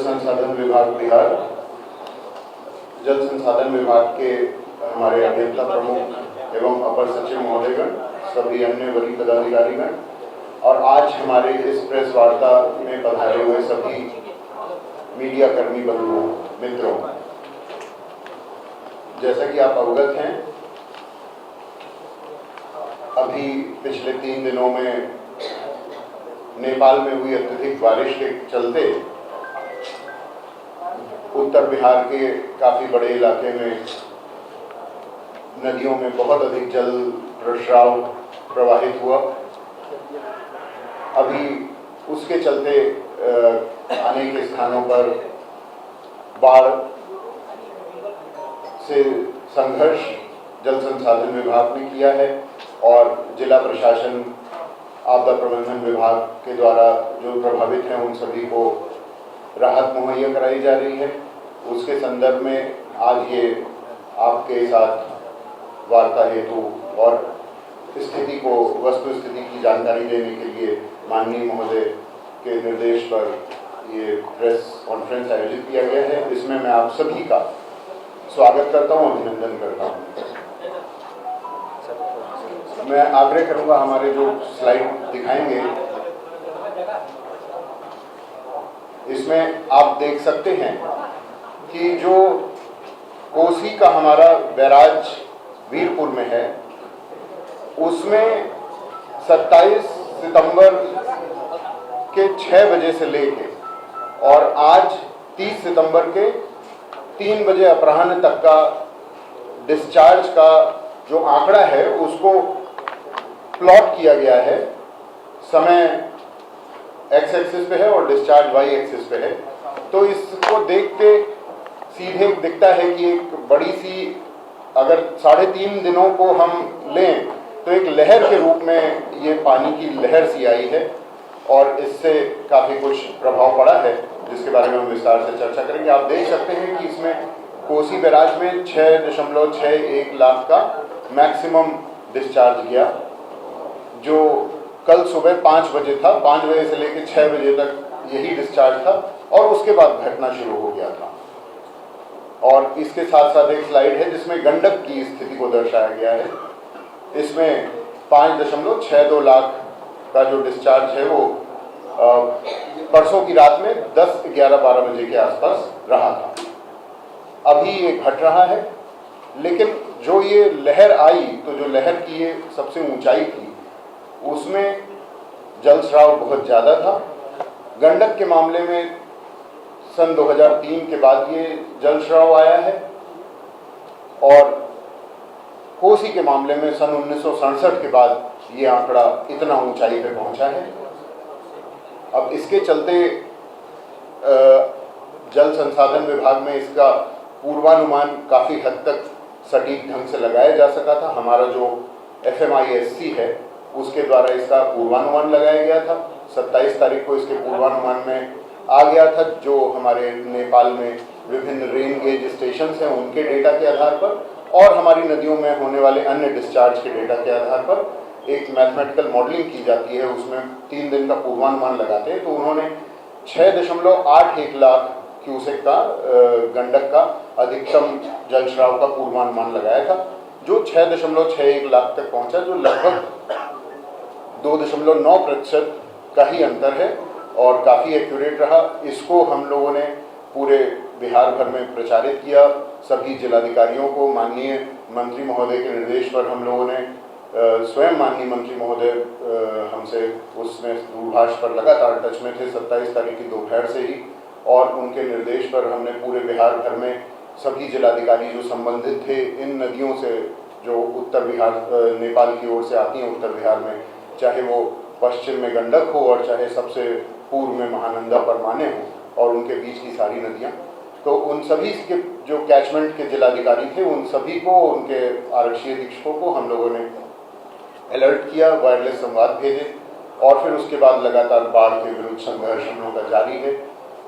संसाधन विभाग बिहार, जल संसाधन विभाग के हमारे अभियंता प्रमुख एवं अपर सचिव महोदयगण, सभी अन्य वरीय पदाधिकारीगण और आज हमारे इस प्रेस वार्ता में पधारे हुए सभी मीडिया कर्मी बंधुओं मित्रों, जैसा कि आप अवगत हैं, अभी पिछले 3 दिनों में नेपाल में हुई अत्यधिक बारिश के चलते उत्तर बिहार के काफी बड़े इलाके में नदियों में बहुत अधिक जल प्रस्राव प्रवाहित हुआ। अभी उसके चलते अनेक स्थानों पर बाढ़ से संघर्ष जल संसाधन विभाग ने किया है और जिला प्रशासन आपदा प्रबंधन विभाग के द्वारा जो प्रभावित हैं उन सभी को राहत मुहैया कराई जा रही है। उसके संदर्भ में आज ये आपके साथ वार्ता हेतु और स्थिति को वस्तु स्थिति की जानकारी देने के लिए माननीय महोदय के निर्देश पर ये प्रेस कॉन्फ्रेंस आयोजित किया गया है। इसमें मैं आप सभी का स्वागत करता हूँ, अभिनंदन करता हूँ। मैं आग्रह करूंगा, हमारे जो स्लाइड दिखाएंगे इसमें आप देख सकते हैं कि जो कोसी का हमारा बैराज वीरपुर में है, उसमें 27 सितंबर के 6 बजे से लेके और आज 30 सितंबर के 3 बजे अपराह्न तक का डिस्चार्ज का जो आंकड़ा है उसको प्लॉट किया गया है। समय एक्स एक्सिस पे है और डिस्चार्ज वाई एक्सिस पे है। तो इसको देखते सीधे दिखता है कि एक बड़ी सी, अगर 3.5 दिनों को हम लें तो एक लहर के रूप में ये पानी की लहर सी आई है और इससे काफ़ी कुछ प्रभाव पड़ा है, जिसके बारे में हम विस्तार से चर्चा करेंगे। आप देख सकते हैं कि इसमें कोसी बैराज में 6.61 लाख का मैक्सिमम डिस्चार्ज गया, जो कल सुबह 5 बजे था। 5 बजे से लेकर 6 बजे तक यही डिस्चार्ज था और उसके बाद घटना शुरू हो गया था। और इसके साथ साथ एक स्लाइड है जिसमें गंडक की स्थिति को दर्शाया गया है। इसमें 5.62 लाख का जो डिस्चार्ज है वो परसों की रात में 10, 11, 12 बजे के आसपास रहा था। अभी ये घट रहा है, लेकिन जो ये लहर आई, तो जो लहर की ये सबसे ऊंचाई थी उसमें जलस्राव बहुत ज़्यादा था। गंडक के मामले में सन 2003 के बाद ये जलस्राव आया है और कोसी के मामले में सन 1967 के बाद ये आंकड़ा इतना ऊंचाई पे पहुंचा है। अब इसके चलते जल संसाधन विभाग में इसका पूर्वानुमान काफ़ी हद तक सटीक ढंग से लगाया जा सका था। हमारा जो FMISC है उसके द्वारा इसका पूर्वानुमान लगाया गया था। 27 तारीख को इसके पूर्वानुमान में आ गया था, जो हमारे नेपाल में विभिन्न रेन गेज स्टेशन हैं उनके डेटा के आधार पर और हमारी नदियों में होने वाले अन्य डिस्चार्ज के डेटा के आधार पर एक मैथमेटिकल मॉडलिंग की जाती है। उसमें 3 दिन का पूर्वानुमान लगाते हैं। तो उन्होंने 6.81 लाख क्यूसेक का गंडक का अधिकतम जलस्राव का पूर्वानुमान लगाया था, जो 6.61 लाख तक पहुंचा, जो लगभग 2.9% का ही अंतर है और काफ़ी एक्यूरेट रहा। इसको हम लोगों ने पूरे बिहार भर में प्रचारित किया। सभी जिलाधिकारियों को माननीय मंत्री महोदय के निर्देश पर हम लोगों ने स्वयं माननीय मंत्री महोदय हमसे उसमें दूरभाष पर लगातार टच में थे 27 तारीख की दोपहर से ही, और उनके निर्देश पर हमने पूरे बिहार भर में सभी जिलाधिकारी जो संबंधित थे इन नदियों से, जो उत्तर बिहार नेपाल की ओर से आती हैं उत्तर बिहार में, चाहे वो पश्चिम में गंडक हो और चाहे सबसे पूर्व में महानंदा परमाने हो और उनके बीच की सारी नदियाँ, तो उन सभी के जो कैचमेंट के जिलाधिकारी थे उन सभी को, उनके आरक्षी अधीक्षकों को हम लोगों ने अलर्ट किया, वायरलेस संवाद भेजे और फिर उसके बाद लगातार बाढ़ के विरुद्ध संघर्ष हम लोगों का जारी है।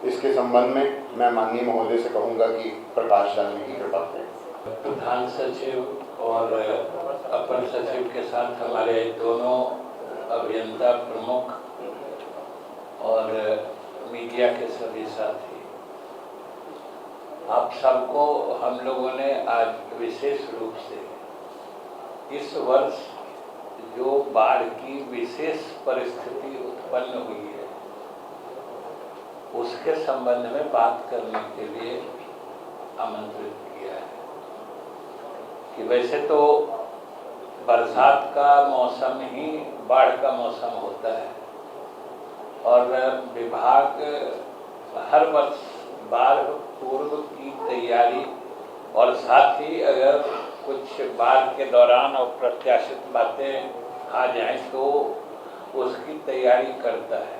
इसके संबंध में मैं माननीय महोदय से कहूँगा कि प्रकाश डालने की कृपा करें। प्रधान सचिव और अपर सचिव के साथ हमारे दोनों अभियंता प्रमुख और मीडिया के सभी साथी, आप सबको हम लोगों ने आज विशेष रूप से इस वर्ष जो बाढ़ की विशेष परिस्थिति उत्पन्न हुई है उसके संबंध में बात करने के लिए आमंत्रित किया है कि वैसे तो बरसात का मौसम ही बाढ़ का मौसम होता है और विभाग हर वर्ष बाढ़ पूर्व की तैयारी और साथ ही अगर कुछ बाढ़ के दौरान अप्रत्याशित बातें आ जाएं तो उसकी तैयारी करता है।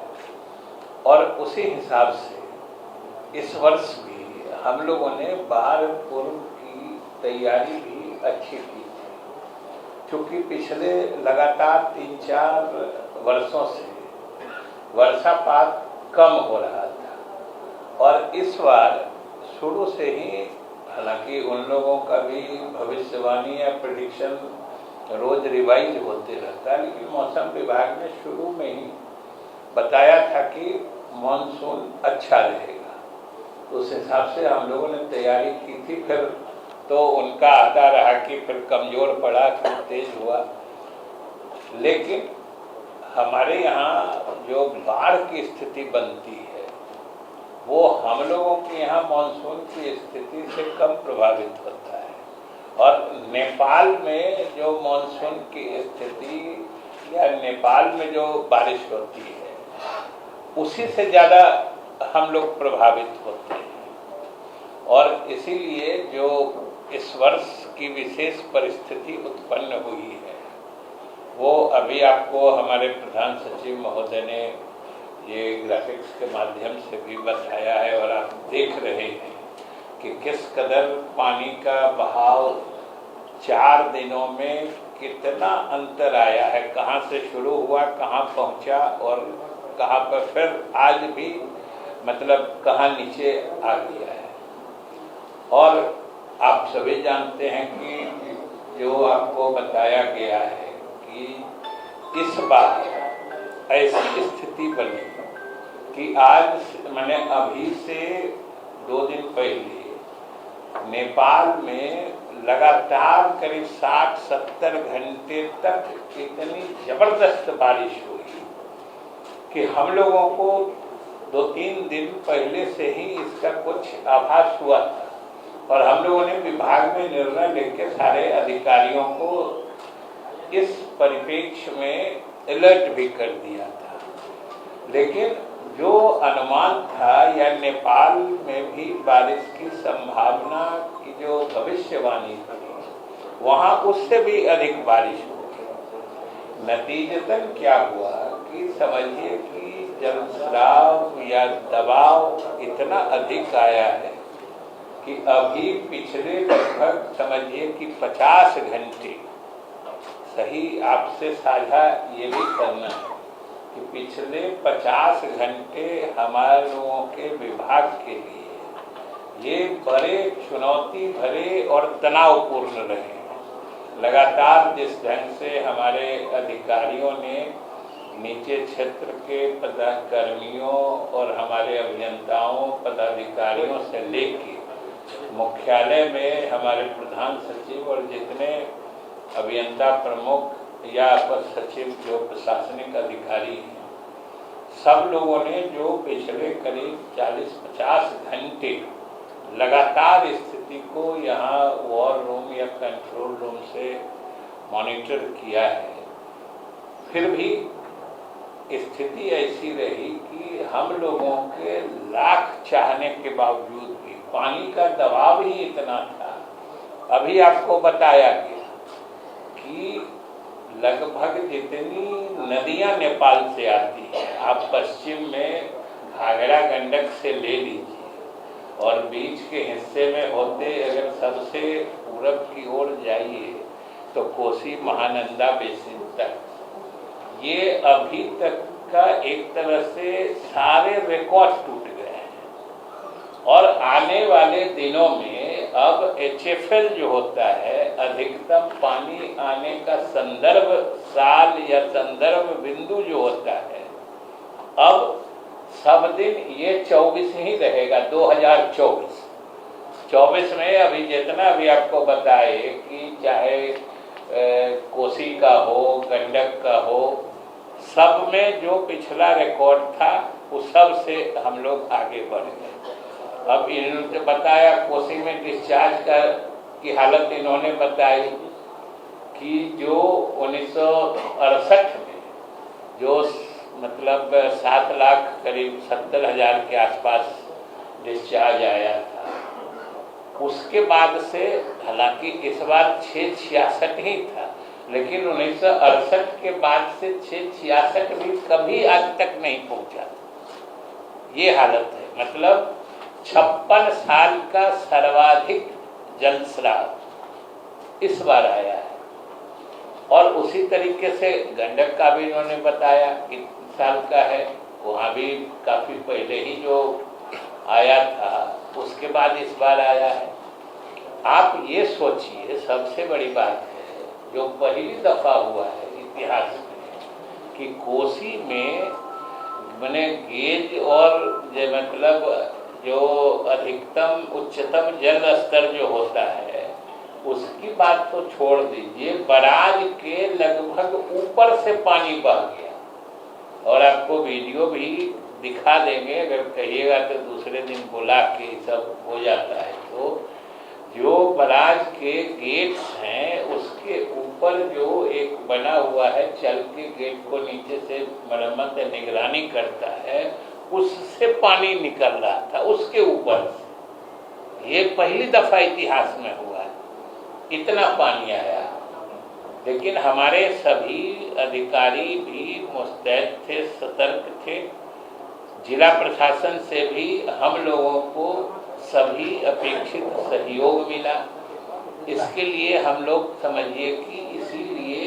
और उसी हिसाब से इस वर्ष भी हम लोगों ने बाढ़ पूर्व की तैयारी भी अच्छी की थी, क्योंकि पिछले लगातार 3-4 वर्षों से वर्षापात कम हो रहा था और इस बार शुरू से ही, हालांकि उन लोगों का भी भविष्यवाणी या प्रेडिक्शन रोज रिवाइज होते रहता है, लेकिन मौसम विभाग ने शुरू में ही बताया था कि मानसून अच्छा रहेगा। उस हिसाब से हम लोगों ने तैयारी की थी। फिर तो उनका आता रहा कि फिर कमज़ोर पड़ा, फिर तेज हुआ। लेकिन हमारे यहाँ जो बाढ़ की स्थिति बनती है वो हम लोगों के यहाँ मानसून की स्थिति से कम प्रभावित होता है। और नेपाल में जो मानसून की स्थिति या नेपाल में जो बारिश होती है उसी से ज़्यादा हम लोग प्रभावित होते हैं। और इसीलिए जो इस वर्ष की विशेष परिस्थिति उत्पन्न हुई है वो अभी आपको हमारे प्रधान सचिव महोदय ने ये ग्राफिक्स के माध्यम से भी बताया है और आप देख रहे हैं कि किस कदर पानी का बहाव 4 दिनों में कितना अंतर आया है, कहाँ से शुरू हुआ, कहाँ पहुँचा और कहाँ पर फिर आज भी मतलब कहाँ नीचे आ गया है। और आप सभी जानते हैं कि जो आपको बताया गया है कि इस बार ऐसी स्थिति बनी कि आज मैंने अभी से 2 दिन पहले नेपाल में लगातार करीब 60-70 घंटे तक इतनी जबरदस्त बारिश हुई कि हम लोगों को 2-3 दिन पहले से ही इसका कुछ आभास हुआ था और हम लोगों ने विभाग में निर्णय लेकर सारे अधिकारियों को इस परिप्रेक्ष्य में अलर्ट भी कर दिया था। लेकिन जो अनुमान था या नेपाल में भी बारिश की संभावना की जो भविष्यवाणी थी वहाँ उससे भी अधिक बारिश हो गई। नतीजतन क्या हुआ कि समझिए कि जलस्राव या दबाव इतना अधिक आया है कि अभी पिछले लगभग समझिए कि 50 घंटे, सही आपसे साझा ये भी करना है कि पिछले 50 घंटे हमारे लोगों के विभाग के लिए ये बड़े चुनौती भरे और तनावपूर्ण रहे। लगातार जिस ढंग से हमारे अधिकारियों ने नीचे क्षेत्र के पदाधिकारियों और हमारे अभियंताओं पदाधिकारियों से लेके मुख्यालय में हमारे प्रधान सचिव और जितने अभियंता प्रमुख या अपर सचिव जो प्रशासनिक अधिकारी हैं, सब लोगों ने जो पिछले करीब 40-50 घंटे लगातार स्थिति को यहाँ वॉर रूम या कंट्रोल रूम से मॉनिटर किया है, फिर भी स्थिति ऐसी रही कि हम लोगों के लाख चाहने के बावजूद भी पानी का दबाव ही इतना था। अभी आपको बताया गया कि लगभग जितनी नदियां नेपाल से आती हैं, आप पश्चिम में घाघरा गंडक से ले लीजिए और बीच के हिस्से में होते अगर सबसे पूरब की ओर जाइए तो कोसी महानंदा बेसिन तक, ये अभी तक का एक तरह से सारे रिकॉर्ड टूट गए हैं। और आने वाले दिनों में अब HFL जो होता है, अधिकतम पानी आने का संदर्भ साल या संदर्भ बिंदु जो होता है, अब सब दिन ये 24 ही रहेगा। 24 में अभी जितना भी आपको बताए कि चाहे कोसी का हो, गंडक का हो, सब में जो पिछला रिकॉर्ड था उस सब से हम लोग आगे बढ़ गए। अब इन्होंने बताया कोसी में डिस्चार्ज की हालत इन्होंने बताई कि जो 1968 में जो मतलब 7 लाख करीब 70,000 के आसपास डिस्चार्ज आया था, उसके बाद से, हालांकि इस बार 666 ही था, लेकिन 1968 के बाद से 666 भी कभी आज तक नहीं पहुंचा। ये हालत है, मतलब 56 साल का सर्वाधिक जलस्राव इस बार आया है। और उसी तरीके से गंडक का भी इन्होंने बताया कि साल का है, वहाँ भी काफी पहले ही जो आया था उसके बाद इस बार आया है। आप ये सोचिए, सबसे बड़ी बात है जो पहली दफा हुआ है इतिहास में कि कोसी में मैंने गेज और जो मतलब जो अधिकतम उच्चतम जल स्तर जो होता है उसकी बात तो छोड़ दीजिए, बराज के लगभग ऊपर से पानी बह गया। और आपको वीडियो भी दिखा देंगे, अगर कहिएगा तो दूसरे दिन बुला के सब हो जाता है। तो जो बराज के गेट्स हैं उसके ऊपर जो एक बना हुआ है, चल के गेट को नीचे से मरम्मत या निगरानी करता है, उससे पानी निकल रहा था, उसके ऊपर से। ये पहली दफा इतिहास में हुआ है, इतना पानी आया। लेकिन हमारे सभी अधिकारी भी मुस्तैद थे, सतर्क थे। जिला प्रशासन से भी हम लोगों को सभी अपेक्षित सहयोग मिला। इसके लिए हम लोग समझिए कि इसीलिए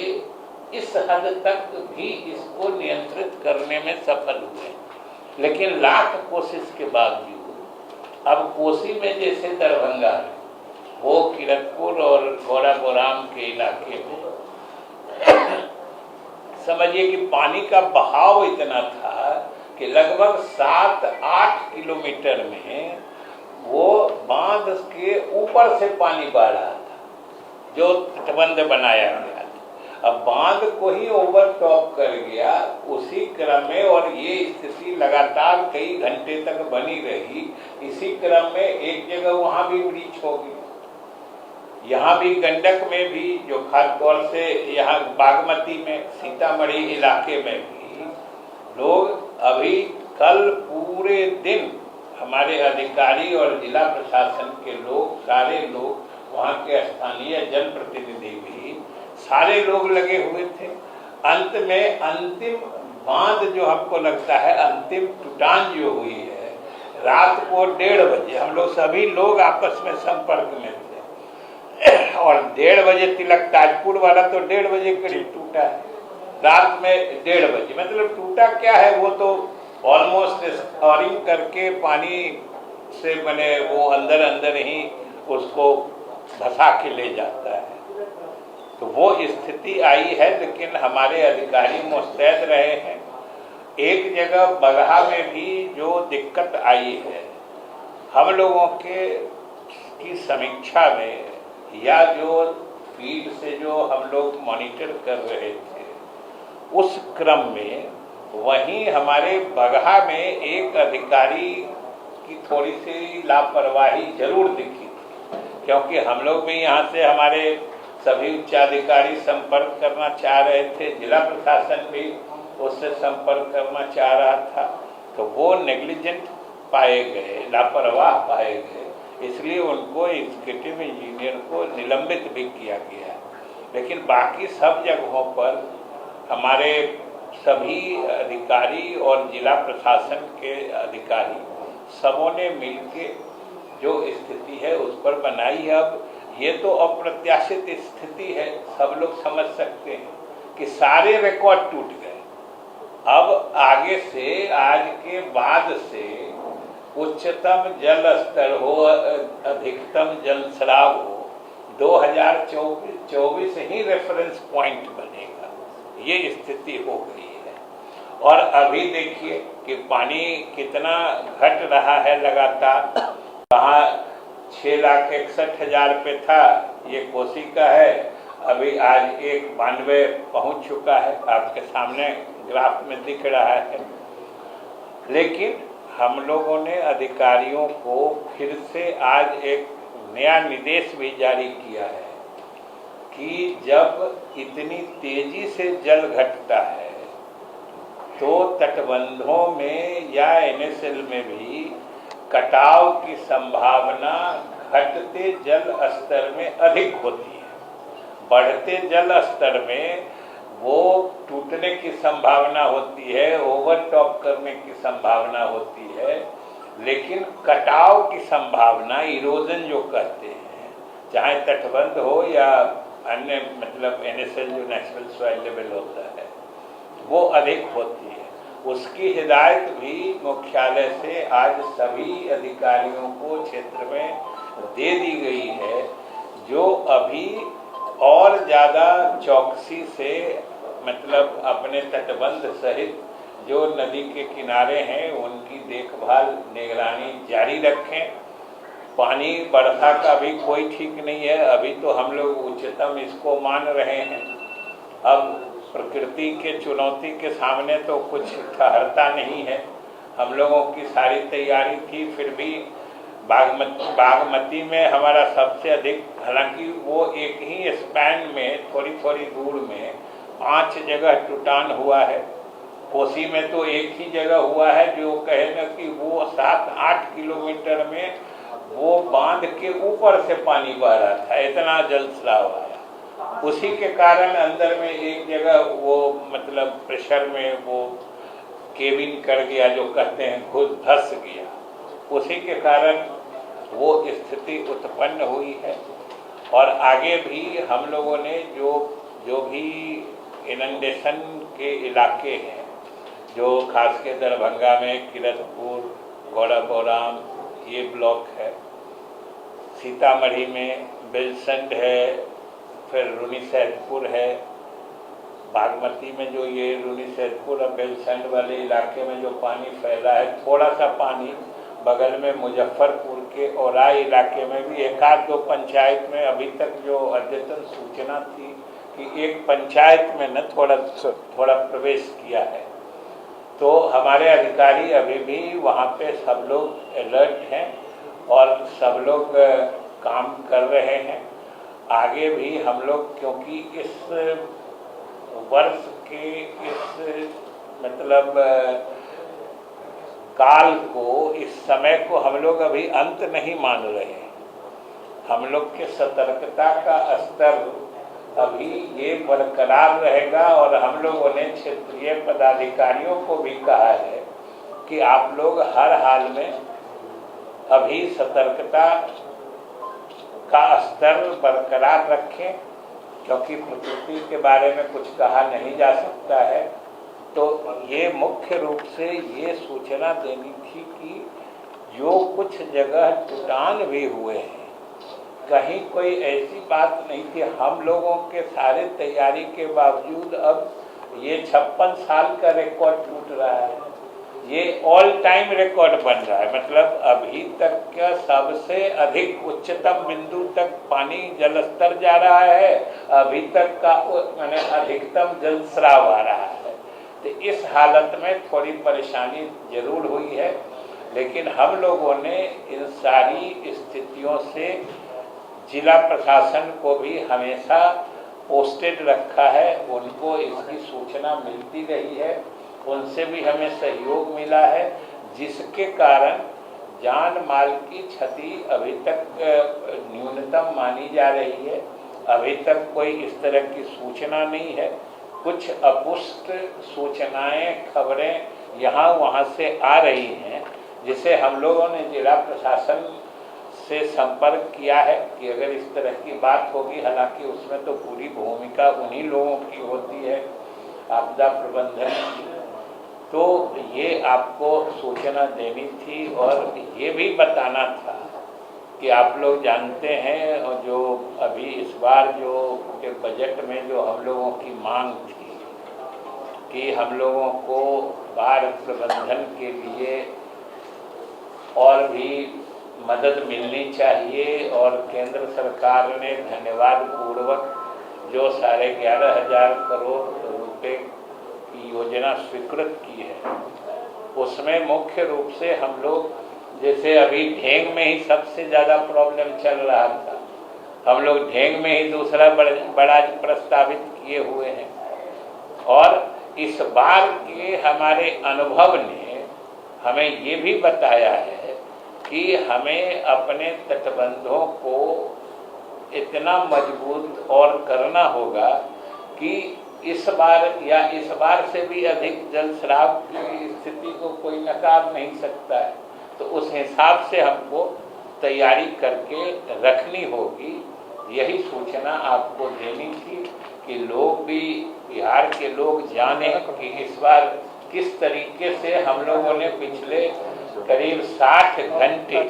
इस हद तक भी इसको नियंत्रित करने में सफल हुए। लेकिन लाख कोशिश के बावजूद अब कोसी में जैसे दरभंगा में, वो किरतपुर और गौराबोराम के इलाके में समझिए कि पानी का बहाव इतना था कि लगभग 7-8 किलोमीटर में वो बांध के ऊपर से पानी बह रहा था, जो तटबंध बनाया गया था। अब बांध को ही ओवरटॉप कर गया उसी क्रम में, और ये स्थिति लगातार कई घंटे तक बनी रही। इसी क्रम में एक जगह वहां भी ब्रीच हो गई। यहाँ भी गंडक में भी, जो खास तौर से यहाँ बागमती में, सीतामढ़ी इलाके में भी लोग अभी कल पूरे दिन हमारे अधिकारी और जिला प्रशासन के लोग, सारे लोग, वहाँ के स्थानीय जनप्रतिनिधि भी, सारे लोग लगे हुए थे। अंत में अंतिम बांध जो हमको लगता है अंतिम टूटान जो हुई है, रात को 1:30 बजे हम लोग सभी लोग आपस में संपर्क में थे, और 1:30 बजे तिलक ताजपुर वाला तो 1:30 बजे करीब टूटा है, रात में 1:30 बजे। मतलब टूटा क्या है, वो तो ऑलमोस्ट स्कोरिंग करके पानी से बने वो अंदर अंदर ही उसको धसा के ले जाता है। तो वो स्थिति आई है, लेकिन हमारे अधिकारी मुस्तैद रहे हैं। एक जगह बगहा में भी जो दिक्कत आई है, हम लोगों की समीक्षा में या जो फील्ड से जो हम लोग मॉनिटर कर रहे थे, उस क्रम में वहीं हमारे बगहा में एक अधिकारी की थोड़ी सी लापरवाही जरूर दिखी थी, क्योंकि हम लोग भी यहाँ से हमारे सभी उच्चाधिकारी संपर्क करना चाह रहे थे, जिला प्रशासन भी उससे संपर्क करना चाह रहा था। तो वो नेग्लिजेंट पाए गए, लापरवाह पाए गए, इसलिए उनको एग्जीक्यूटिव इंजीनियर को निलंबित भी किया गया। लेकिन बाकी सब जगहों पर हमारे सभी अधिकारी और जिला प्रशासन के अधिकारी सबों ने मिलकर जो स्थिति है उस पर बनाई है। अब ये तो अप्रत्याशित स्थिति है, सब लोग समझ सकते हैं कि सारे रिकॉर्ड टूट गए। अब आगे से, आज के बाद से उच्चतम जल स्तर हो, अधिकतम जलस्राव हो, 2024 ही रेफरेंस पॉइंट बनेगा, ये स्थिति हो गई है। और अभी देखिए कि पानी कितना घट रहा है लगातार। कहाँ 6,61,000 पे था, ये कोसी का है, अभी आज 192 पहुंच चुका है, आपके सामने ग्राफ में दिख रहा है। लेकिन हम लोगों ने अधिकारियों को फिर से आज एक नया निर्देश भी जारी किया है कि जब इतनी तेजी से जल घटता है तो तटबंधों में या NSL में भी कटाव की संभावना घटते जल स्तर में अधिक होती है। बढ़ते जल स्तर में वो टूटने की संभावना होती है, ओवरटॉप करने की संभावना होती है, लेकिन कटाव की संभावना, इरोजन जो कहते हैं, चाहे तटबंध हो या अन्य मतलब NSL जो नेचुरल सॉइल लेवल होता है, वो अधिक होती है। उसकी हिदायत भी मुख्यालय से आज सभी अधिकारियों को क्षेत्र में दे दी गई है, जो अभी और ज़्यादा चौकसी से मतलब अपने तटबंध सहित जो नदी के किनारे हैं उनकी देखभाल निगरानी जारी रखें। पानी वर्षा का भी कोई ठीक नहीं है, अभी तो हम लोग उच्चतम इसको मान रहे हैं। अब प्रकृति के चुनौती के सामने तो कुछ ठहरता नहीं है। हम लोगों की सारी तैयारी थी, फिर भी बागमती में हमारा सबसे अधिक, हालांकि वो एक ही स्पैन में थोड़ी थोड़ी दूर में 5 जगह टूटान हुआ है। कोसी में तो एक ही जगह हुआ है, जो कहे ना कि वो 7-8 किलोमीटर में वो बांध के ऊपर से पानी बह रहा था, इतना जल स्राव आया। उसी के कारण अंदर में एक जगह वो मतलब प्रेशर में वो केबिन कर गया, जो कहते हैं खुद धस गया, उसी के कारण वो स्थिति उत्पन्न हुई है। और आगे भी हम लोगों ने जो भी इनंडेशन के इलाके हैं, जो खास के दरभंगा में किरतपुर, गौड़ाबौराम ये ब्लॉक है, सीतामढ़ी में बेलसंड है, फिर रूनीसैदपुर है, बागमती में जो ये रूनीसैदपुर और बेलसंड वाले इलाके में जो पानी फैला है, थोड़ा सा पानी बगल में मुजफ्फरपुर के औराई इलाके में भी 1-2 पंचायत में अभी तक जो अद्यतन सूचना थी कि एक पंचायत में न थोड़ा प्रवेश किया है। तो हमारे अधिकारी अभी भी वहाँ पे सब लोग अलर्ट हैं और सब लोग काम कर रहे हैं। आगे भी हम लोग, क्योंकि इस वर्ष के इस मतलब काल को, इस समय को हम लोग अभी अंत नहीं मान रहे हैं। हम लोग के सतर्कता का स्तर अभी ये बरकरार रहेगा और हम लोगों ने क्षेत्रीय पदाधिकारियों को भी कहा है कि आप लोग हर हाल में अभी सतर्कता का स्तर बरकरार रखें, क्योंकि प्रकृति के बारे में कुछ कहा नहीं जा सकता है। तो ये मुख्य रूप से ये सूचना देनी थी कि जो कुछ जगह टूटान भी हुए हैं, कहीं कोई ऐसी बात नहीं थी। हम लोगों के सारे तैयारी के बावजूद अब ये 56 साल का रिकॉर्ड टूट रहा है, ये ऑल टाइम रिकॉर्ड बन रहा है। मतलब अभी तक का सबसे अधिक उच्चतम बिंदु तक पानी जलस्तर जा रहा है, अभी तक का माने अधिकतम जल स्राव आ रहा है। तो इस हालत में थोड़ी परेशानी जरूर हुई है, लेकिन हम लोगों ने इन सारी स्थितियों से जिला प्रशासन को भी हमेशा पोस्टेड रखा है, उनको इसकी सूचना मिलती रही है, उनसे भी हमें सहयोग मिला है, जिसके कारण जान माल की क्षति अभी तक न्यूनतम मानी जा रही है। अभी तक कोई इस तरह की सूचना नहीं है। कुछ अपुष्ट सूचनाएं, खबरें यहाँ वहाँ से आ रही हैं, जिसे हम लोगों ने जिला प्रशासन से संपर्क किया है कि अगर इस तरह की बात होगी, हालांकि उसमें तो पूरी भूमिका उन्हीं लोगों की होती है आपदा प्रबंधन की, तो ये आपको सूचना देनी थी और ये भी बताना था कि आप लोग जानते हैं, और जो अभी इस बार जो के बजट में जो हम लोगों की मांग थी कि हम लोगों को बाढ़ प्रबंधन के लिए और भी मदद मिलनी चाहिए और केंद्र सरकार ने धन्यवाद पूर्वक जो 11,500 करोड़ रुपए की योजना स्वीकृत की है, उसमें मुख्य रूप से हम लोग, जैसे अभी ढेंग में ही सबसे ज़्यादा प्रॉब्लम चल रहा था, हम लोग ढेंग में ही दूसरा बड़ा प्रस्तावित किए हुए हैं। और इस बार के हमारे अनुभव ने हमें ये भी बताया है कि हमें अपने तटबंधों को इतना मजबूत और करना होगा कि इस बार से भी अधिक जलस्राव की स्थिति को कोई नकार नहीं सकता है। तो उस हिसाब से हमको तैयारी करके रखनी होगी। यही सूचना आपको देनी थी कि लोग भी, बिहार के लोग जाने कि इस बार किस तरीके से हम लोगों ने पिछले करीब 60 घंटे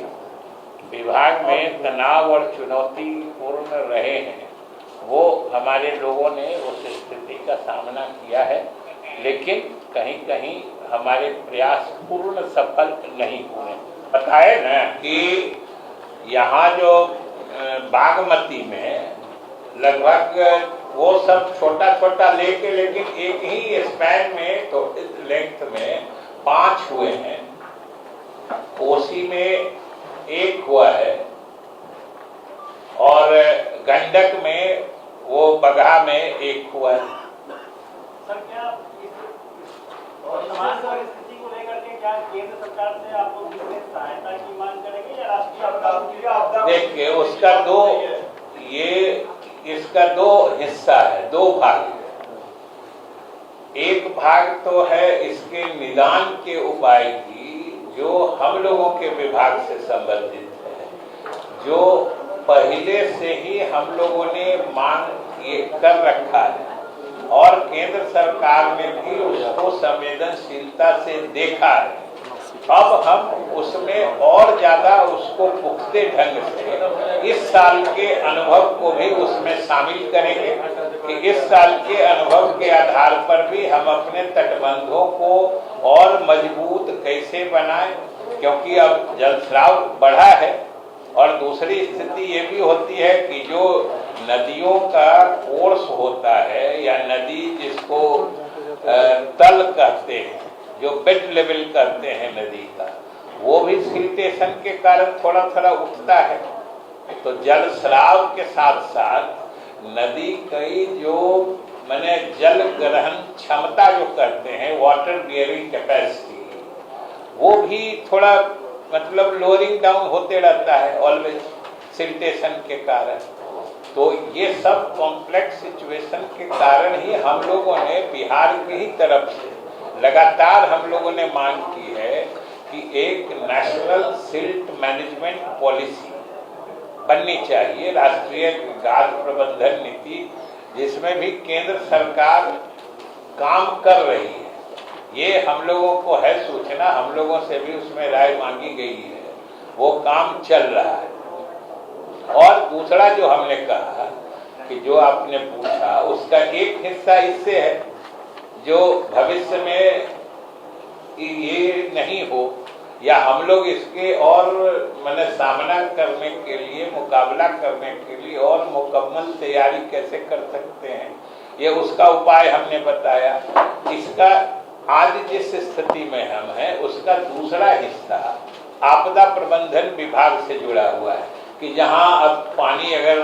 विभाग में तनाव और चुनौतीपूर्ण रहे हैं। वो हमारे लोगों ने उस स्थिति का सामना किया है, लेकिन कहीं कहीं हमारे प्रयास पूर्ण सफल नहीं हुए। बताए ना कि यहाँ जो बागमती में लगभग वो सब छोटा छोटा लेके, लेकिन एक ही स्पैन में तो लेंथ में 5 हुए हैं। कोसी में 1 हुआ है और गंडक में वो बगहा में 1 हुआ है। सर, क्या समाज और स्थिति को लेकर के क्या केंद्र सरकार से आप लोग विशेष सहायता की मांग करेंगे या राष्ट्रीय आपदा? देखिए, इसका 2 हिस्सा है, 2 भाग। एक भाग तो है इसके निदान के उपाय की, जो हम लोगों के विभाग से संबंधित है, जो पहले से ही हम लोगों ने मांग कर रखा है और केंद्र सरकार ने भी उसको संवेदनशीलता से देखा है। अब हम उसमें और ज्यादा उसको पुख्ते ढंग से इस साल के अनुभव को भी उसमें शामिल करेंगे कि इस साल के अनुभव के आधार पर भी हम अपने तटबंधों को और मजबूत कैसे बनाएं, क्योंकि अब जलस्राव बढ़ा है। और दूसरी स्थिति ये भी होती है कि जो नदियों का कोर्स होता है या नदी जिसको तल कहते हैं, जो बेड लेवल करते हैं नदी का, वो भी सिल्टेशन के कारण थोड़ा थोड़ा उठता है। तो जलस्राव के साथ साथ नदी कई जो माने जल ग्रहण क्षमता जो करते हैं, वाटर बियरिंग कैपेसिटी, वो भी थोड़ा मतलब लोअरिंग डाउन होते रहता है ऑलवेज सिल्टेशन के कारण। तो ये सब कॉम्प्लेक्स सिचुएशन के कारण ही हम लोगों ने बिहार की ही तरफ से लगातार हम लोगों ने मांग की है कि एक नेशनल सिल्ट मैनेजमेंट पॉलिसी बननी चाहिए, राष्ट्रीय गाद प्रबंधन नीति, जिसमें भी केंद्र सरकार काम कर रही है। ये हम लोगों को है सूचना, हम लोगों से भी उसमें राय मांगी गई है, वो काम चल रहा है। और दूसरा जो हमने कहा कि जो आपने पूछा, उसका एक हिस्सा इससे है जो भविष्य में ये नहीं हो या हम लोग इसके और माने सामना करने के लिए, मुकाबला करने के लिए और मुकम्मल तैयारी कैसे कर सकते हैं, ये उसका उपाय हमने बताया। इसका आज जिस स्थिति में हम हैं उसका दूसरा हिस्सा आपदा प्रबंधन विभाग से जुड़ा हुआ है कि जहां अब पानी अगर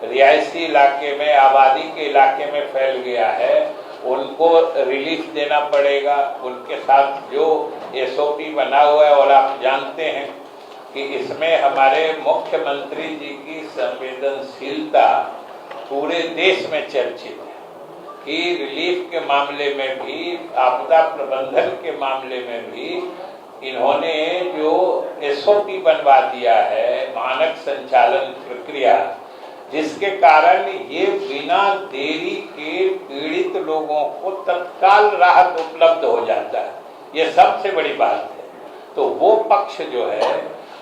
रिहायशी इलाके में, आबादी के इलाके में फैल गया है, उनको रिलीफ देना पड़ेगा। उनके साथ जो SOP बना हुआ है, और आप जानते हैं कि इसमें हमारे मुख्यमंत्री जी की संवेदनशीलता पूरे देश में चर्चित है कि रिलीफ के मामले में भी, आपदा प्रबंधन के मामले में भी इन्होंने जो SOP बनवा दिया है, मानक संचालन प्रक्रिया, जिसके कारण ये बिना देरी के पीड़ित लोगों को तत्काल राहत उपलब्ध हो जाता है। ये सबसे बड़ी बात है। तो वो पक्ष जो है,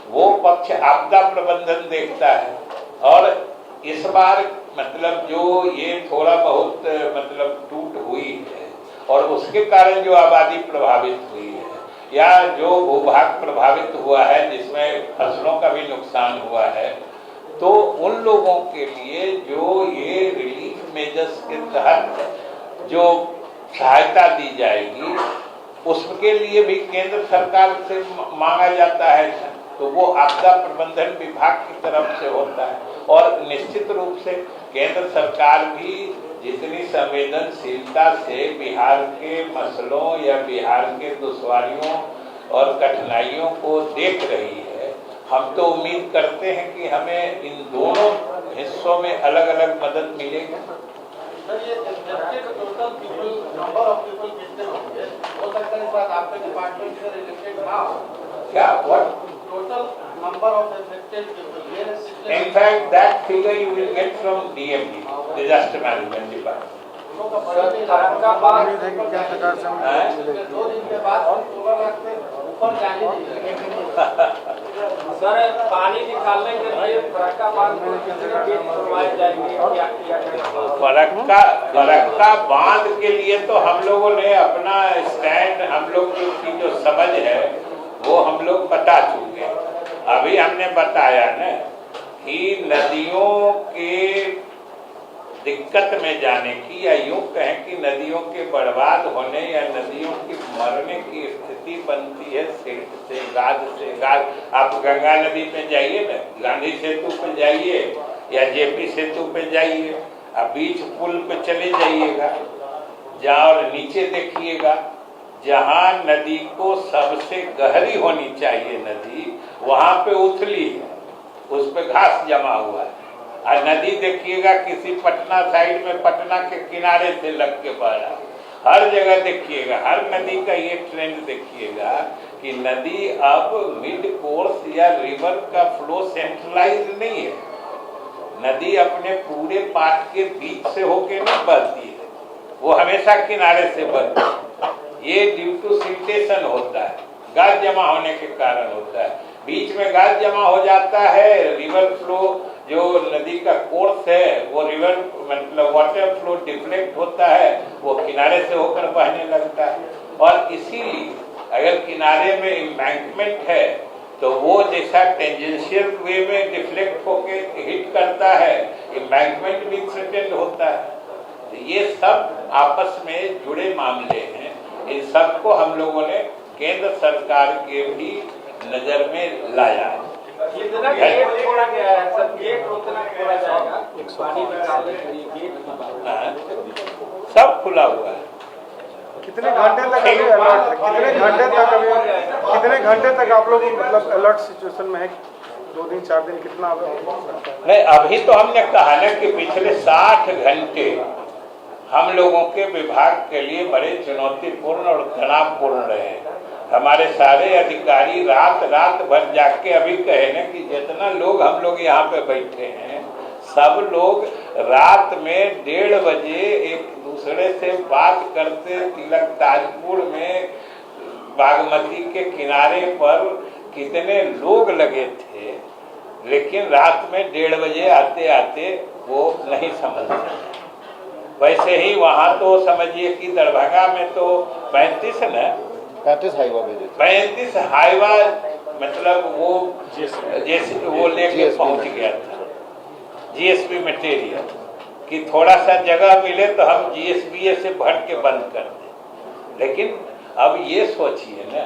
वो पक्ष आपदा प्रबंधन देखता है। और इस बार मतलब जो ये थोड़ा बहुत मतलब टूट हुई है और उसके कारण जो आबादी प्रभावित हुई है या जो भूभाग प्रभावित हुआ है, जिसमें उसमें फसलों का भी नुकसान हुआ है, तो उन लोगों के लिए जो ये रिलीफ मेजर्स के तहत जो सहायता दी जाएगी उसके लिए भी केंद्र सरकार से मांगा जाता है, तो वो आपदा प्रबंधन विभाग की तरफ से होता है। और निश्चित रूप से केंद्र सरकार भी जितनी संवेदनशीलता से बिहार के मसलों या बिहार के दुश्वारियों और कठिनाइयों को देख रही है, हम तो उम्मीद करते हैं कि हमें इन दोनों हिस्सों में अलग अलग मदद मिलेगी। सर, ये total people number of people कितने होंगे? हो सकता है इस बात आपके डिपार्टमेंट से रिलेटेड ना हो। क्या what total number of affected people? In fact, that figure you will get from DMD, Disaster Management Department. का बाद क्या सरकार से 2 दिन के बाद हम 16 लाख से ऊपर जाने देंगे। सर, पानी निकालने के लिए फरक्का बांध करवाए जाएंगे। फरक्का बांध के लिए तो हम लोगों ने अपना स्टैंड, हम लोग की जो समझ है वो हम लोग बता चुके हैं। अभी हमने बताया ना कि नदियों के दिक्कत में जाने की, या यूं कहें कि नदियों के बर्बाद होने या नदियों की मरने की स्थिति बनती है सिल्ट से, गाद से। गाद, आप गंगा नदी पे जाइए ना, गांधी सेतु पे जाइए या जेपी सेतु पे जाइए, आप बीच पुल पे चले जाइएगा, जहाँ और नीचे देखिएगा, जहाँ नदी को सबसे गहरी होनी चाहिए नदी, वहां पे उथली है, उस पे घास जमा हुआ है। और नदी देखिएगा किसी पटना साइड में, पटना के किनारे से लग के बह रहा है। हर जगह देखिएगा, हर नदी का ये ट्रेंड देखिएगा कि नदी अब मिड कोर्स या रिवर का फ्लो सेंट्रलाइज नहीं है। नदी अपने पूरे पार्ट के बीच से होके नहीं बहती है, वो हमेशा किनारे से बहती है। ये ड्यू टू सिल्टेशन होता है, गाद जमा होने के कारण होता है। बीच में गाद जमा हो जाता है, रिवर फ्लो जो नदी का कोर्स है वो रिवर मतलब वाटर फ्लो डिफ्लेक्ट होता है, वो किनारे से होकर बहने लगता है। और इसीलिए अगर किनारे में एम्बैंकमेंट है तो वो जैसा टेंजेंशियल वे में डिफ्लेक्ट होके हिट करता है, एम्बैंकमेंट भी थ्रेटेंड होता है। तो ये सब आपस में जुड़े मामले हैं। इन सब को हम लोगों ने केंद्र सरकार के भी नजर में लाया है। जितना गेट खोला गया है सब गेट उतना खोला जाएगा, पानी निकालने के लिए गेट सब खुला हुआ है। कितने घंटे तक अभी अलर्ट है? कितने घंटे तक आप लोग मतलब अलर्ट सिचुएशन में है? 2 दिन 4 दिन कितना? नहीं, अभी तो हमने कहा ना कि पिछले 60 घंटे हम लोगों के विभाग के लिए बड़े चुनौतीपूर्ण और तनावपूर्ण रहे। हमारे सारे अधिकारी रात भर जाग के, अभी कहे ना कि जितना लोग हम लोग यहाँ पे बैठे हैं, सब लोग रात में 1:30 बजे एक दूसरे से बात करते, तिलक ताजपुर में बागमती के किनारे पर कितने लोग लगे थे, लेकिन रात में 1:30 बजे आते आते वो नहीं समझते। वैसे ही वहाँ तो समझिए कि दरभंगा में तो 35 हाईवा भेजे, 35 हाईवा मतलब वो जैसे वो लेके पहुंच गया था जीएसबी मटेरियल कि थोड़ा सा जगह मिले तो हम जीएसबी से भर के बंद कर दें। लेकिन अब ये सोचिए ना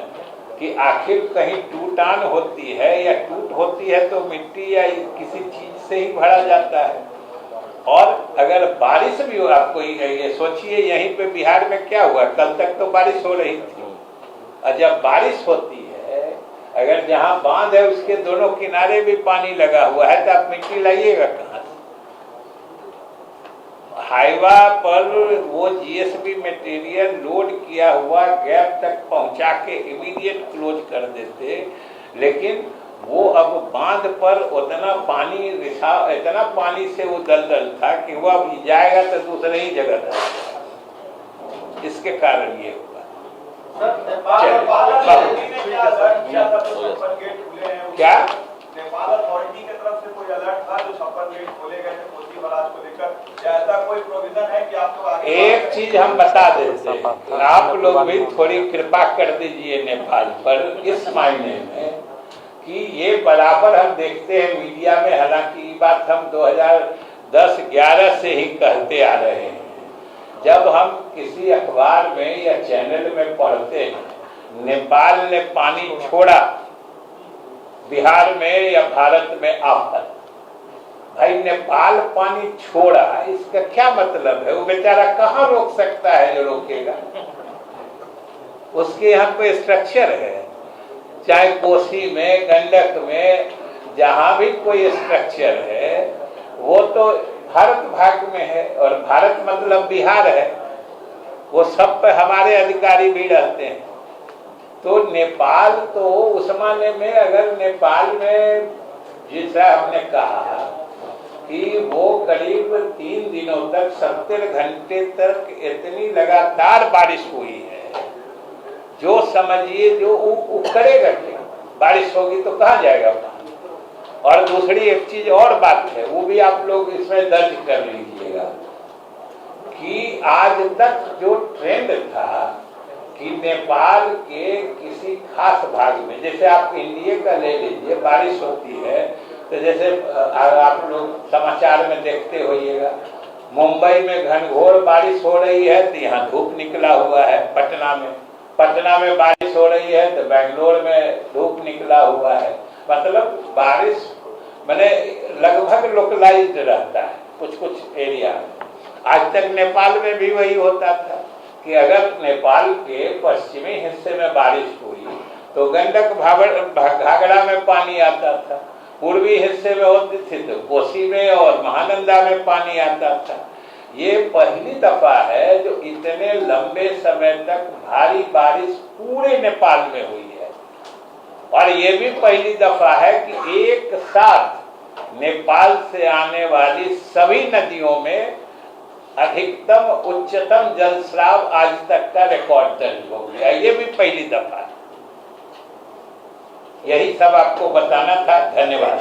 कि आखिर कहीं टूटान होती है या टूट होती है तो मिट्टी या किसी चीज से ही भरा जाता है। और अगर बारिश भी हो, आपको ये सोचिए यहीं पे बिहार में क्या हुआ, कल तक तो बारिश हो रही थी, और जब बारिश होती है अगर जहां बांध है उसके दोनों किनारे भी पानी लगा हुआ है तो आप मिट्टी लाइएगा कहां से? हाईवा पर वो जीएसबी मटेरियल लोड किया हुआ गैप तक पहुंचा के इमीडिएट क्लोज कर देते, लेकिन वो अब बांध पर उतना पानी रिसा, इतना पानी से वो दलदल था कि वो अब जाएगा तो दूसरे ही जगह था। इसके कारण ये हुआ। क्या नेपाल अथॉरिटी की तरफ से कोई अलर्ट था जो 56 गेट खोले गए थे कोसी बराज को लेकर, या ऐसा कोई प्रोविजन है कि आपको आगे? एक चीज हम बता देते हैं, आप लोग भी थोड़ी कृपा कर दीजिए नेपाल पर इस मायने में कि ये बराबर हम देखते हैं मीडिया में, हालांकि ये बात हम 2010-11 से ही कहते आ रहे हैं। जब हम किसी अखबार में या चैनल में पढ़ते हैं नेपाल ने पानी छोड़ा बिहार में या भारत में आफत, भाई नेपाल पानी छोड़ा, इसका क्या मतलब है? वो बेचारा कहाँ रोक सकता है? जो रोकेगा उसके यहाँ पे स्ट्रक्चर है, चाहे कोसी में, गंडक में, जहां भी कोई स्ट्रक्चर है वो तो भारत भाग में है, और भारत मतलब बिहार है, वो सब पे हमारे अधिकारी भी रहते हैं। तो नेपाल तो उस माने में, अगर नेपाल में जैसा हमने कहा कि वो करीब 3 दिनों तक 70 घंटे तक इतनी लगातार बारिश हुई है, जो समझिए जो करेगा क्या? बारिश होगी तो कहाँ जाएगा पानी? और दूसरी एक चीज और बात है, वो भी आप लोग इसमें दर्ज कर लीजिएगा कि आज तक जो ट्रेंड था कि नेपाल के किसी खास भाग में, जैसे आप इंडिया का ले लीजिए, बारिश होती है तो जैसे आप लोग समाचार में देखते होइएगा, मुंबई में घनघोर बारिश हो रही है तो यहाँ धूप निकला हुआ है, पटना में बारिश हो रही है तो बेंगलोर में धूप निकला हुआ है। मतलब बारिश माने लगभग लोकलाइज्ड रहता है कुछ कुछ एरिया में। आज तक नेपाल में भी वही होता था कि अगर नेपाल के पश्चिमी हिस्से में बारिश हुई तो गंडक घाघरा में पानी आता था, पूर्वी हिस्से में होती थी तो कोसी में और महानंदा में पानी आता था। ये पहली दफा है जो इतने लंबे समय तक भारी बारिश पूरे नेपाल में हुई है, और ये भी पहली दफा है कि एक साथ नेपाल से आने वाली सभी नदियों में अधिकतम उच्चतम जलस्राव आज तक का रिकॉर्ड दर्ज हो गया। ये भी पहली दफा है। यही सब आपको बताना था। धन्यवाद।